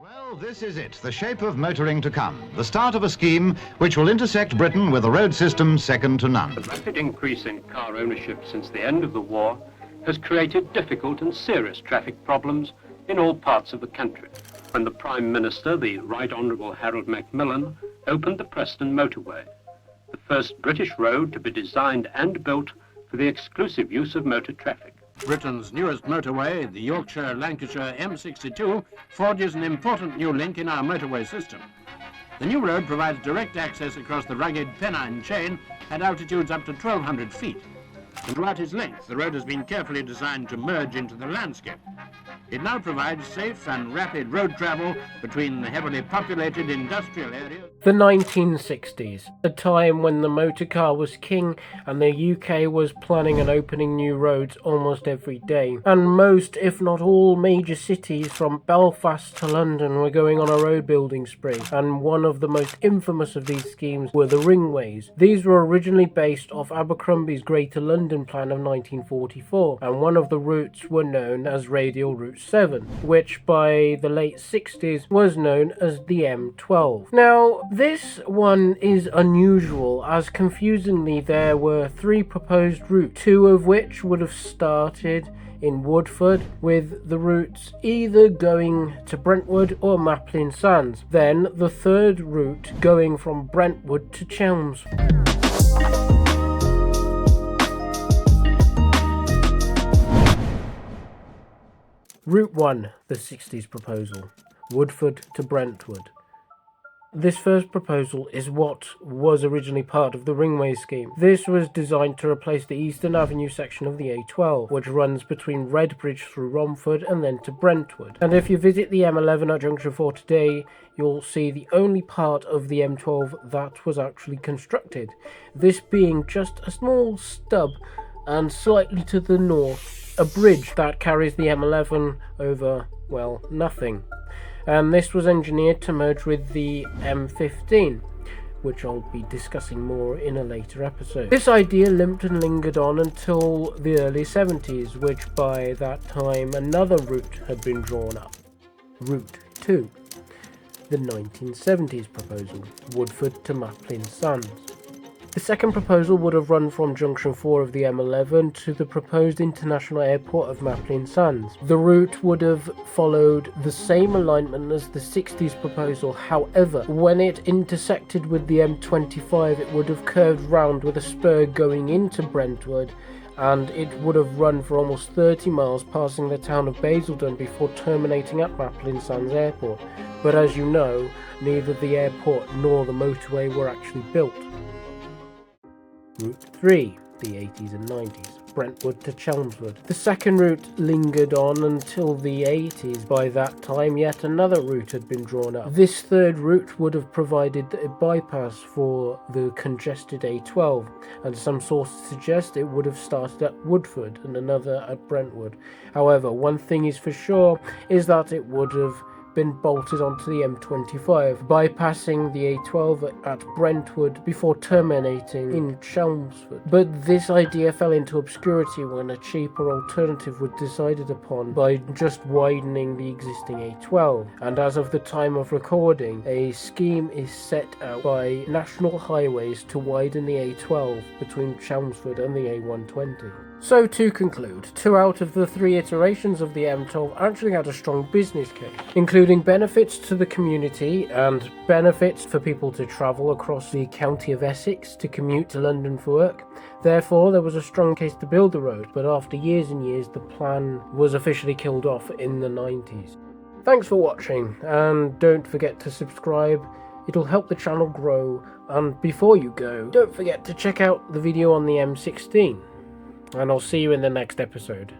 Well, this is it, the shape of motoring to come, the start of a scheme which will intersect Britain with a road system second to none. The rapid increase in car ownership since the end of the war has created difficult and serious traffic problems in all parts of the country. When the Prime Minister, the Right Honourable Harold Macmillan, opened the Preston motorway, the first British road to be designed and built for the exclusive use of motor traffic. Britain's newest motorway, the Yorkshire-Lancashire M62, forges an important new link in our motorway system. The new road provides direct access across the rugged Pennine chain at altitudes up to 1,200 feet. And throughout its length, the road has been carefully designed to merge into the landscape. It now provides safe and rapid road travel between the heavily populated industrial areas. The 1960s, a time when the motor car was king and the UK was planning and opening new roads almost every day. And most, if not all, major cities from Belfast to London were going on a road building spree. And one of the most infamous of these schemes were the ringways. These were originally based off Abercrombie's Greater London Plan of 1944, and one of the routes were known as Radial Route 7, which by the late 60s was known as the M12. Now, this one is unusual, as confusingly there were 3 proposed routes, 2 of which would have started in Woodford, with the routes either going to Brentwood or Maplin Sands, then the 3rd route going from Brentwood to Chelmsford. Route 1, the 60s proposal, Woodford to Brentwood. This first proposal is what was originally part of the Ringway scheme. This was designed to replace the Eastern Avenue section of the A12, which runs between Redbridge through Romford and then to Brentwood. And if you visit the M11 at Junction 4 today, you'll see the only part of the M12 that was actually constructed, this being just a small stub and slightly to the north, a bridge that carries the M11 over, well, nothing. And this was engineered to merge with the M15, which I'll be discussing more in a later episode. This idea limped and lingered on until the early 70s, which by that time another route had been drawn up. Route 2, the 1970s proposal, Woodford to Maplin Sands. The second proposal would have run from Junction 4 of the M11 to the proposed international airport of Maplin Sands. The route would have followed the same alignment as the 60s proposal, however, when it intersected with the M25 it would have curved round with a spur going into Brentwood, and it would have run for almost 30 miles passing the town of Basildon before terminating at Maplin Sands Airport. But as you know, neither the airport nor the motorway were actually built. Route 3, the 80s and 90s, Brentwood to Chelmsford. The second route lingered on until the 80s. By that time, yet another route had been drawn up. This third route would have provided a bypass for the congested A12, and some sources suggest it would have started at Woodford and another at Brentwood. However, one thing is for sure is that it would have been bolted onto the M25, bypassing the A12 at Brentwood before terminating in Chelmsford. But this idea fell into obscurity when a cheaper alternative was decided upon by just widening the existing A12. And as of the time of recording, a scheme is set out by National Highways to widen the A12 between Chelmsford and the A120. So to conclude, 2 out of the 3 iterations of the M12 actually had a strong business case, including benefits to the community and benefits for people to travel across the county of Essex to commute to London for work. Therefore, there was a strong case to build the road, but after years and years, the plan was officially killed off in the 90s. Thanks for watching, and don't forget to subscribe. It'll help the channel grow, and before you go, don't forget to check out the video on the M16. And I'll see you in the next episode.